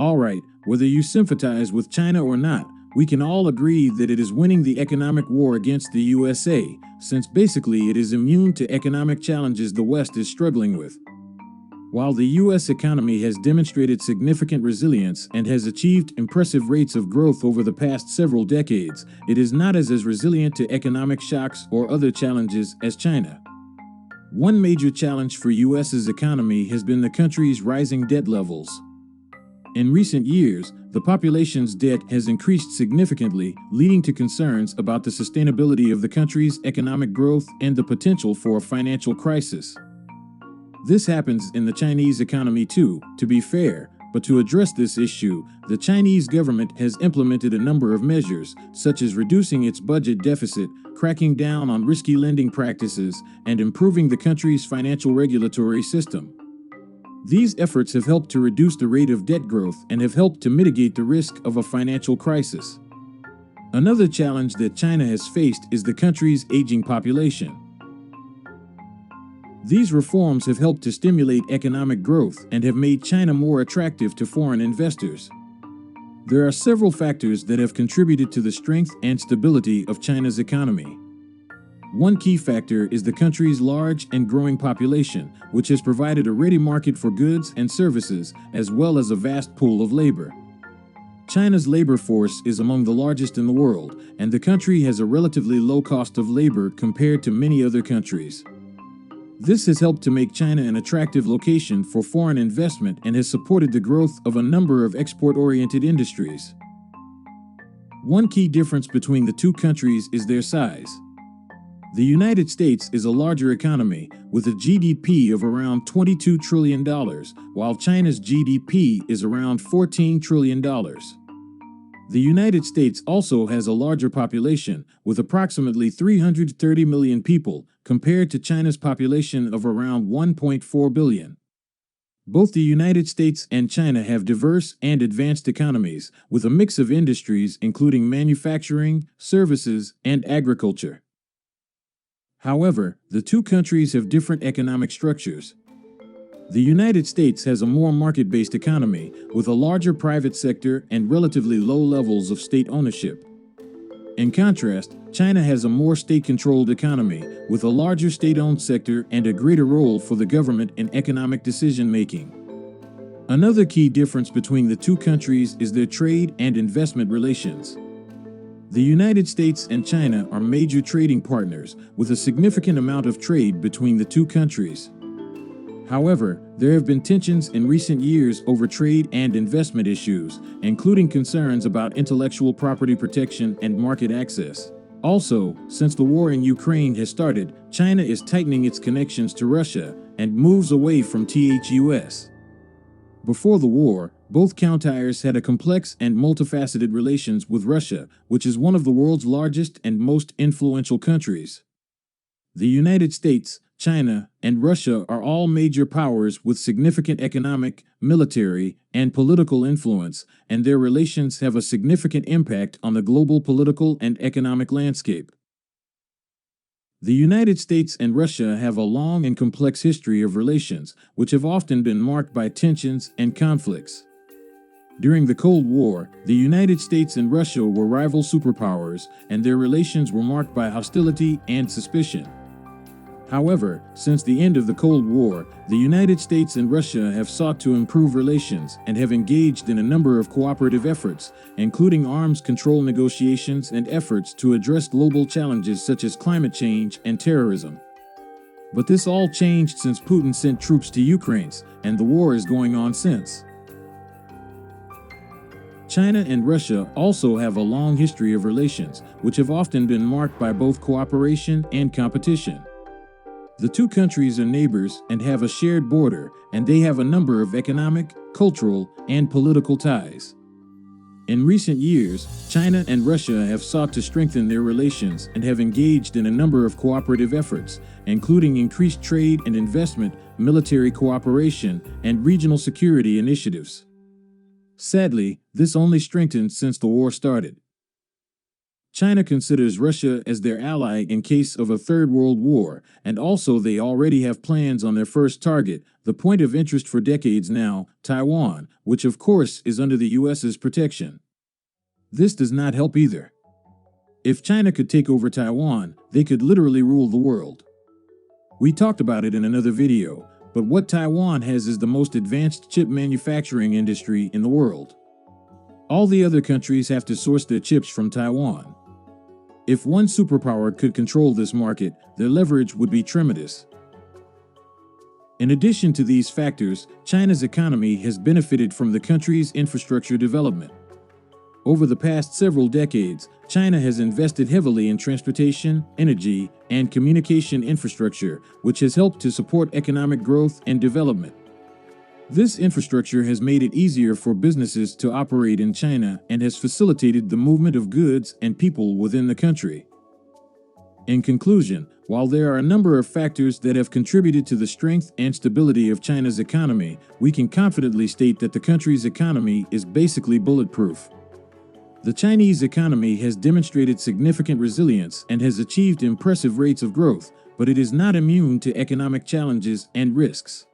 Alright, whether you sympathize with China or not, we can all agree that it is winning the economic war against the USA, since basically it is immune to economic challenges the West is struggling with. While the U.S. economy has demonstrated significant resilience and has achieved impressive rates of growth over the past several decades, it is not as resilient to economic shocks or other challenges as China. One major challenge for U.S.'s economy has been the country's rising debt levels. In recent years, the population's debt has increased significantly, leading to concerns about the sustainability of the country's economic growth and the potential for a financial crisis. This happens in the Chinese economy too, to be fair, but to address this issue, the Chinese government has implemented a number of measures, such as reducing its budget deficit, cracking down on risky lending practices, and improving the country's financial regulatory system. These efforts have helped to reduce the rate of debt growth and have helped to mitigate the risk of a financial crisis. Another challenge that China has faced is the country's aging population. These reforms have helped to stimulate economic growth and have made China more attractive to foreign investors. There are several factors that have contributed to the strength and stability of China's economy. One key factor is the country's large and growing population, which has provided a ready market for goods and services, as well as a vast pool of labor. China's labor force is among the largest in the world, and the country has a relatively low cost of labor compared to many other countries. This has helped to make China an attractive location for foreign investment and has supported the growth of a number of export-oriented industries. One key difference between the two countries is their size. The United States is a larger economy, with a GDP of around $22 trillion, while China's GDP is around $14 trillion. The United States also has a larger population, with approximately 330 million people, compared to China's population of around 1.4 billion. Both the United States and China have diverse and advanced economies, with a mix of industries including manufacturing, services, and agriculture. However, the two countries have different economic structures. The United States has a more market-based economy, with a larger private sector and relatively low levels of state ownership. In contrast, China has a more state-controlled economy, with a larger state-owned sector and a greater role for the government in economic decision-making. Another key difference between the two countries is their trade and investment relations. The United States and China are major trading partners, with a significant amount of trade between the two countries. However, there have been tensions in recent years over trade and investment issues, including concerns about intellectual property protection and market access. Also, since the war in Ukraine has started, China is tightening its connections to Russia and moves away from THUS. Before the war, both countries had a complex and multifaceted relations with Russia, which is one of the world's largest and most influential countries. The United States, China, and Russia are all major powers with significant economic, military, and political influence, and their relations have a significant impact on the global political and economic landscape. The United States and Russia have a long and complex history of relations, which have often been marked by tensions and conflicts. During the Cold War, the United States and Russia were rival superpowers, and their relations were marked by hostility and suspicion. However, since the end of the Cold War, the United States and Russia have sought to improve relations and have engaged in a number of cooperative efforts, including arms control negotiations and efforts to address global challenges such as climate change and terrorism. But this all changed since Putin sent troops to Ukraine, and the war is going on since. China and Russia also have a long history of relations, which have often been marked by both cooperation and competition. The two countries are neighbors and have a shared border, and they have a number of economic, cultural, and political ties. In recent years, China and Russia have sought to strengthen their relations and have engaged in a number of cooperative efforts, including increased trade and investment, military cooperation, and regional security initiatives. Sadly, this only strengthened since the war started. China considers Russia as their ally in case of a Third World War, and also they already have plans on their first target, the point of interest for decades now, Taiwan, which of course is under the US's protection. This does not help either. If China could take over Taiwan, they could literally rule the world. We talked about it in another video, but what Taiwan has is the most advanced chip manufacturing industry in the world. All the other countries have to source their chips from Taiwan. If one superpower could control this market, their leverage would be tremendous. In addition to these factors, China's economy has benefited from the country's infrastructure development. Over the past several decades, China has invested heavily in transportation, energy, and communication infrastructure, which has helped to support economic growth and development. This infrastructure has made it easier for businesses to operate in China and has facilitated the movement of goods and people within the country. In conclusion, while there are a number of factors that have contributed to the strength and stability of China's economy, we can confidently state that the country's economy is basically bulletproof. The Chinese economy has demonstrated significant resilience and has achieved impressive rates of growth, but it is not immune to economic challenges and risks.